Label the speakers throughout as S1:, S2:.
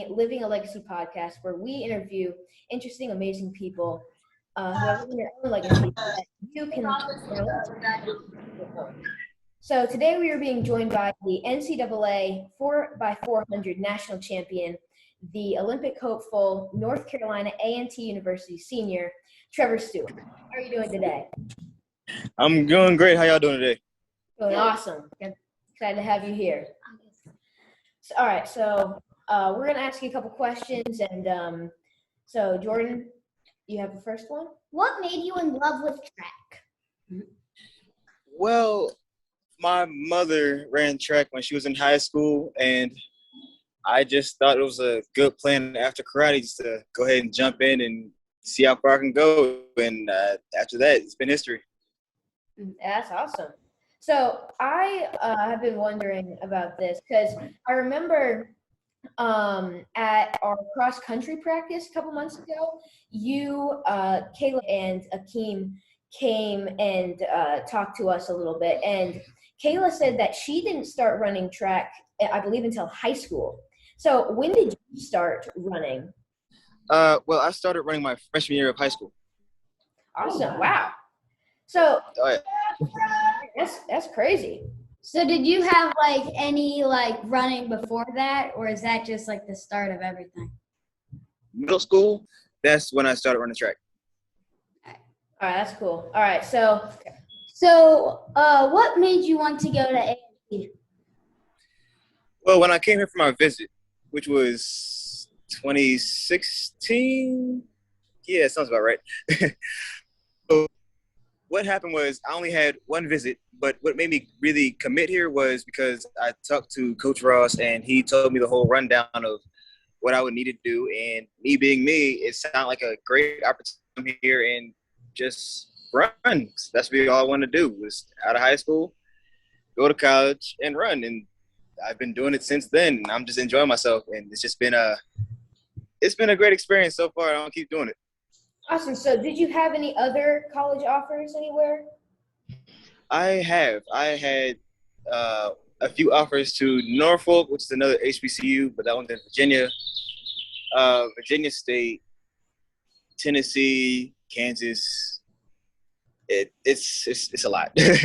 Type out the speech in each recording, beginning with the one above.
S1: Living a Legacy podcast, where we interview interesting, amazing people who are living their own legacy so that you can. So today we are being joined by the NCAA 4x400 national champion, the Olympic hopeful, North Carolina A&T University senior, Trevor Stewart. How are you doing today?
S2: I'm doing great. How y'all doing today?
S1: Doing awesome. Excited to have you here. All right, so we're going to ask you a couple questions. And so, Jordan, you have the first one?
S3: What made you in love with track?
S2: Well, my mother ran track when she was in high school, and I just thought it was a good plan after karate just to go ahead and jump in and see how far I can go. And after that, it's been history.
S1: That's awesome. So I have been wondering about this because I remember at our cross-country practice a couple months ago, you, Kayla, and Akeem came and talked to us a little bit. And Kayla said that she didn't start running track, I believe, until high school. So when did you start running?
S2: Well, I started running my freshman year of high school.
S1: Awesome. Wow. So that's crazy.
S3: So did you have any running before that, or is that just the start of everything?
S2: Middle school, that's when I started running track.
S1: All right, that's cool. All right, so
S3: what made you want to go to A&T?
S2: Well, when I came here for my visit, which was 2016, yeah, sounds about right. So what happened was I only had one visit, but what made me really commit here was because I talked to Coach Ross, and he told me the whole rundown of what I would need to do. And me being me, it sounded like a great opportunity to come here and just run. That's what all I wanted to do was out of high school, go to college, and run. And I've been doing it since then. And I'm just enjoying myself, and it's been a great experience so far. I'll keep doing it.
S1: Awesome. So did you have any other college offers anywhere?
S2: I have. I had a few offers to Norfolk, which is another HBCU, but that one's in Virginia, Virginia State, Tennessee, Kansas. It's a lot.
S1: Yeah.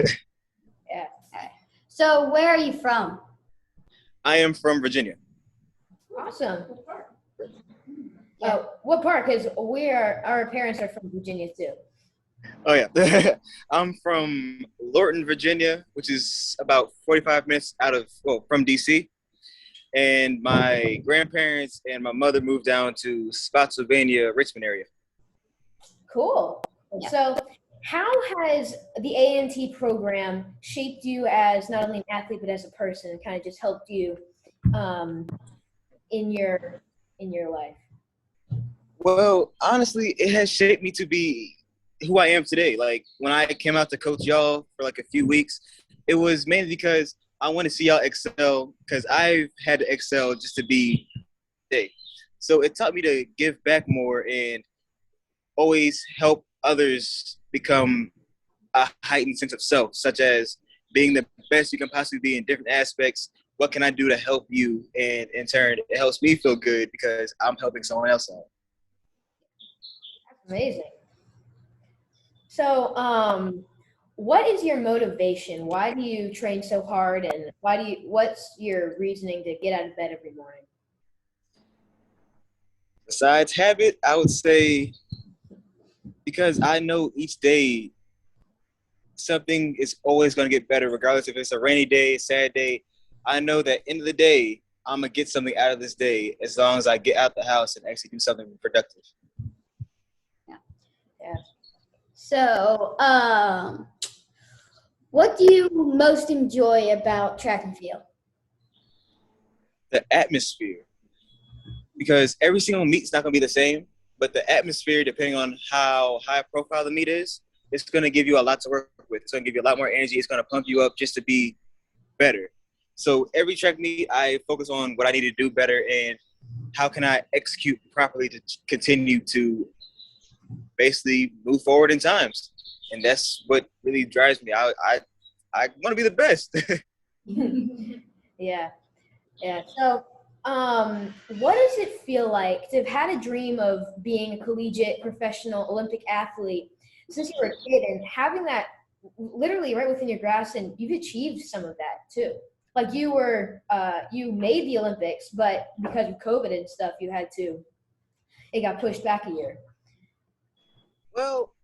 S3: So where are you from?
S2: I am from Virginia.
S1: Awesome. What part? Because our parents are from Virginia too.
S2: Oh yeah, I'm from Lorton, Virginia, which is about 45 minutes from DC. And my grandparents and my mother moved down to Spotsylvania, Richmond area.
S1: Cool. Yeah. So how has the A&T program shaped you as not only an athlete but as a person, and kind of just helped you in your life?
S2: Well, honestly, it has shaped me to be who I am today. Like when I came out to coach y'all for a few weeks, it was mainly because I want to see y'all excel, because I've had to excel just to be today. So it taught me to give back more and always help others become a heightened sense of self, such as being the best you can possibly be in different aspects. What can I do to help you? And in turn, it helps me feel good because I'm helping someone else out.
S1: That's amazing. So, what is your motivation? Why do you train so hard, and what's your reasoning to get out of bed every morning?
S2: Besides habit, I would say because I know each day something is always going to get better, regardless if it's a rainy day, a sad day. I know that end of the day, I'm going to get something out of this day as long as I get out the house and actually do something productive.
S1: Yeah.
S3: So, what do you most enjoy about track and field?
S2: The atmosphere. Because every single meet's not going to be the same, but the atmosphere, depending on how high profile the meet is, it's going to give you a lot to work with. It's going to give you a lot more energy. It's going to pump you up just to be better. So every track meet, I focus on what I need to do better and how can I execute properly to continue to basically move forward in times. And that's what really drives me. I want to be the best.
S1: Yeah. So what does it feel like to have had a dream of being a collegiate professional Olympic athlete since you were a kid and having that literally right within your grasp, and you've achieved some of that too. Like you made the Olympics, but because of COVID and stuff, it got pushed back a year.
S2: Well,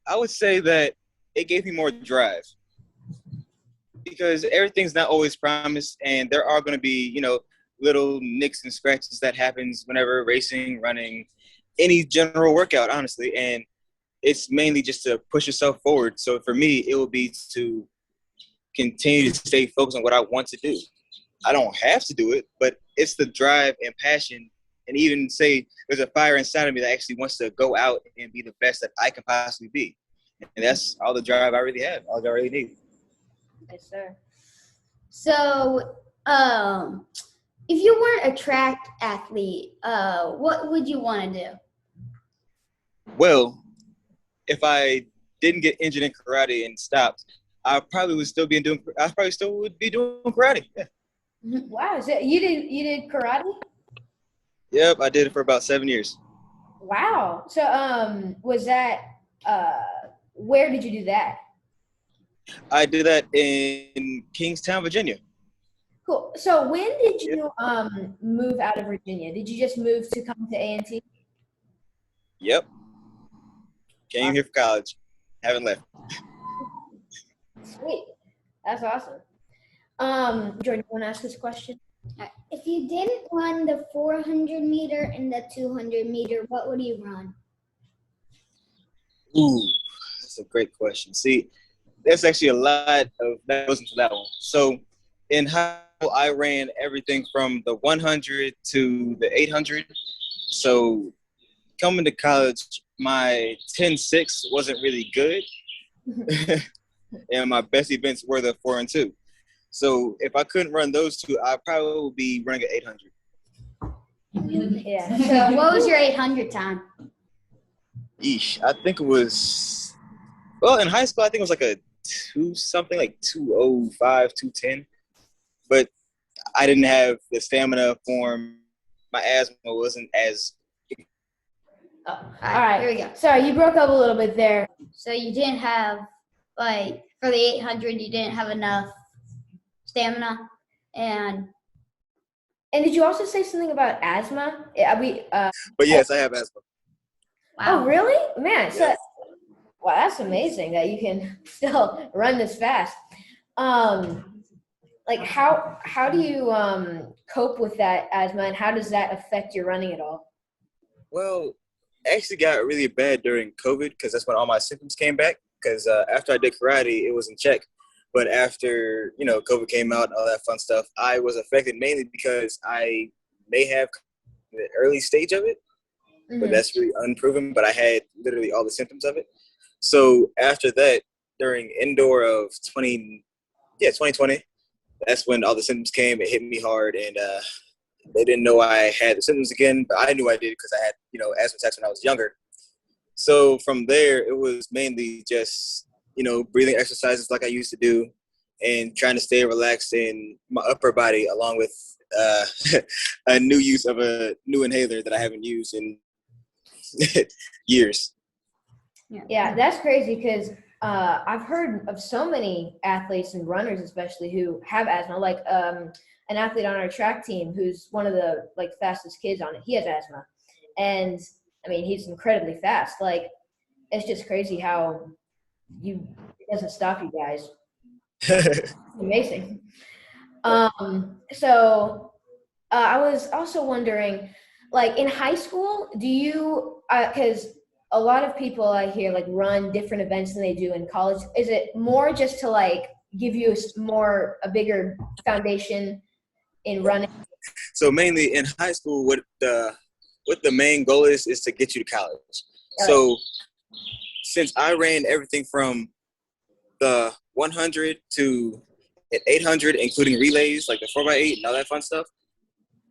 S2: I would say that it gave me more drive because everything's not always promised, and there are going to be, little nicks and scratches that happens whenever racing, running, any general workout, honestly. And it's mainly just to push yourself forward. So for me, it will be to continue to stay focused on what I want to do. I don't have to do it, but it's the drive and passion, and even say there's a fire inside of me that actually wants to go out and be the best that I can possibly be. And that's all the drive I really have, all I really need.
S1: Yes, sir.
S3: So, if you weren't a track athlete, what would you want to do?
S2: Well, if I didn't get injured in karate and stopped, I probably would still be doing karate. Yeah.
S1: Wow, so you did karate?
S2: Yep, I did it for about 7 years.
S1: Wow. So was that where did you do that?
S2: I did that in Kingstown, Virginia.
S1: Cool. So when did you move out of Virginia? Did you just move to come to A&T?
S2: Yep. Came here for college. Haven't left.
S1: Sweet. That's awesome. Jordan, you want to ask this question?
S4: If you didn't run the 400 meter and the 200 meter, what would you run?
S2: Ooh, that's a great question. See, there's actually a lot of that goes into that one. So in high school, I ran everything from the 100 to the 800. So coming to college, my 10.6 wasn't really good. And my best events were the 4 and 2. So if I couldn't run those two, I probably would be running at 800.
S1: Yeah.
S3: So, what was your 800 time?
S2: Eesh, I think it was, well, in high school, I think it was like a 205, 210. But I didn't have the stamina for my asthma wasn't as.
S1: Oh, all right.
S3: Here we go.
S1: Sorry, you broke up a little bit there.
S3: So you didn't have, like, for the 800, you didn't have enough stamina, and
S1: did you also say something about asthma?
S2: But yes, I have asthma.
S1: Wow. Oh, really? Man,
S2: Yes.
S1: so wow, that's amazing that you can still run this fast. Like how do you cope with that asthma, and how does that affect your running at all?
S2: Well, I actually got really bad during COVID because that's when all my symptoms came back. Because after I did karate, it was in check. But after, COVID came out and all that fun stuff, I was affected mainly because I may have the early stage of it, but that's really unproven. But I had literally all the symptoms of it. So after that, during indoor of 2020, that's when all the symptoms came. It hit me hard, and they didn't know I had the symptoms again, but I knew I did because I had, asthma attacks when I was younger. So from there, it was mainly just, breathing exercises like I used to do and trying to stay relaxed in my upper body, along with a new use of a new inhaler that I haven't used in years.
S1: Yeah, that's crazy because I've heard of so many athletes and runners especially who have asthma, like an athlete on our track team who's one of the fastest kids on it. He has asthma. And I mean, he's incredibly fast. Like, it's just crazy how it doesn't stop you guys. It's amazing. So I was also wondering, like, in high school, do you, because a lot of people I hear run different events than they do in college. Is it more just to give you a bigger foundation in running?
S2: So mainly in high school, what the main goal is to get you to college. So since I ran everything from the 100 to 800, including relays, like the 4x8 and all that fun stuff,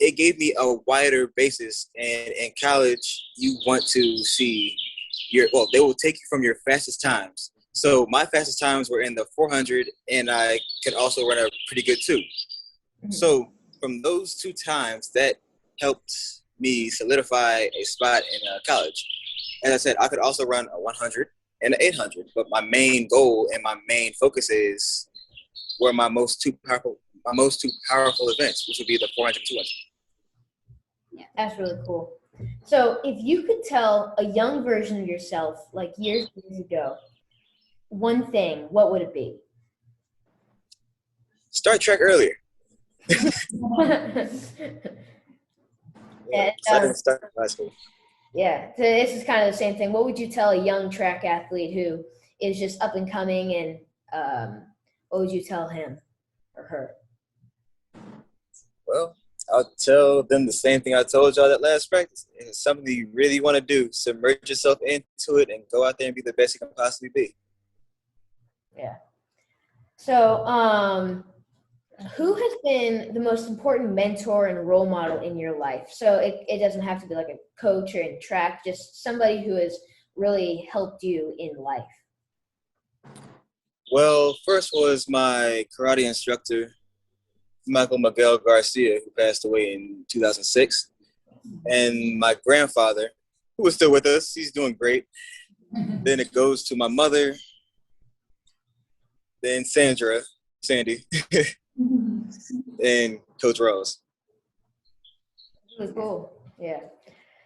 S2: it gave me a wider basis. And in college, you want to see they will take you from your fastest times. So my fastest times were in the 400, and I could also run a pretty good 2. So from those 2 times, that helped me solidify a spot in college. As I said, I could also run a 100 and an 800, but my main goal and my main focus were my most two powerful events, which would be the 400 and 200.
S1: Yeah, that's really cool. So if you could tell a young version of yourself, like years ago, one thing, what would it be?
S2: Start track earlier.
S1: Yeah,
S2: So I didn't start high school.
S1: yeah, so this is kind of the same thing. What would you tell a young track athlete who is just up and coming, and what would you tell him or her?
S2: Well, I'll tell them the same thing I told y'all that last practice. If it's something you really want to do, submerge yourself into it and go out there and be the best you can possibly be.
S1: Yeah. So, who has been the most important mentor and role model in your life? So it doesn't have to be like a coach or in track, just somebody who has really helped you in life.
S2: Well, first was my karate instructor, Michael Miguel Garcia, who passed away in 2006. And my grandfather, who is still with us. He's doing great. Then it goes to my mother, then Sandy, and Coach Rose.
S1: Really cool. Yeah.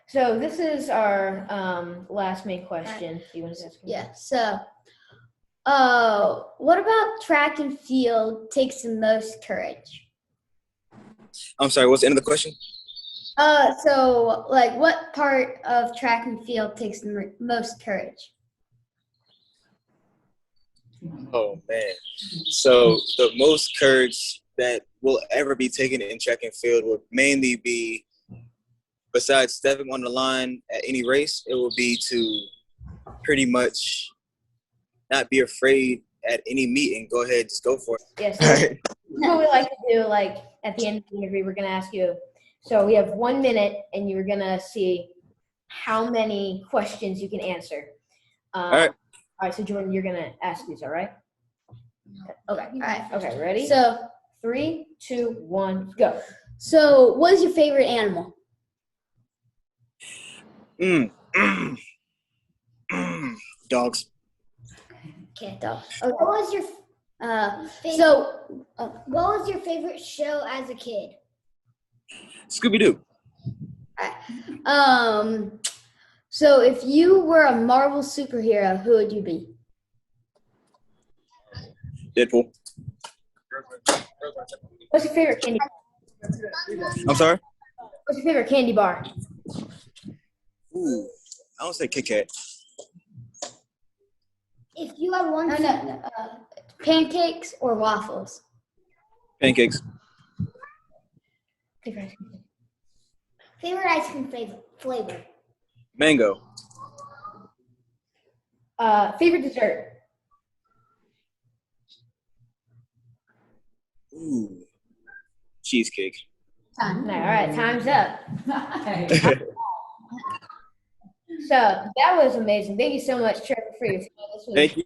S1: So this is our last main question. Do you want to ask me?
S3: Yeah. So, what about track and field takes the most courage?
S2: I'm sorry, what's the end of the question?
S3: So like, what part of track and field takes the most courage?
S2: Oh, man. So the most courage that will ever be taken in track and field would mainly be, besides stepping on the line at any race, it will be to pretty much not be afraid at any meet and go ahead, just go for it.
S1: Yes. Yeah, so what we like to do, like at the end of the interview, we're going to ask you, so we have 1 minute and you're going to see how many questions you can answer.
S2: All right.
S1: All right, so Jordan, you're going to ask these, all right? Okay. All right. Okay, ready?
S3: So,
S1: 3, 2, 1, go.
S3: so what is your favorite animal?
S2: Dogs.
S3: Cat dog.
S4: What was your what was your favorite show as a kid?
S2: Scooby-Doo.
S3: So if you were a Marvel superhero, who would you be?
S2: Deadpool.
S1: What's your favorite candy bar?
S2: I'm sorry?
S1: What's your favorite candy bar?
S2: Ooh, I don't say Kit Kat.
S4: If you had one
S3: Pancakes or waffles?
S2: Pancakes.
S1: Favorite
S4: ice cream flavor.
S2: Mango.
S1: Favorite dessert?
S2: Ooh, cheesecake.
S1: All right, time's up. So that was amazing. Thank you so much, Trevor, for your time.
S2: Thank you.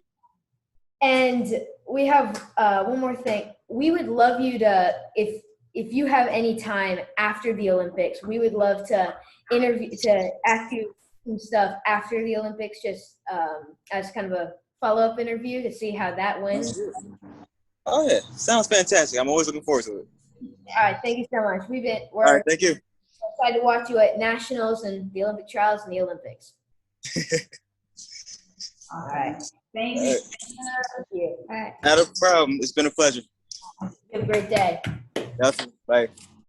S1: And we have one more thing. We would love you to, if you have any time after the Olympics, we would love to ask you some stuff after the Olympics, just as kind of a follow-up interview to see how that went.
S2: Oh yeah, sounds fantastic. I'm always looking forward to it.
S1: All right, thank you so much. We're
S2: All right, thank you.
S1: excited to watch you at nationals and the Olympic trials and the Olympics. All right. Thank you. Thank you. All right.
S2: Not a problem. It's been a pleasure.
S1: Have a great day.
S2: Definitely. Bye.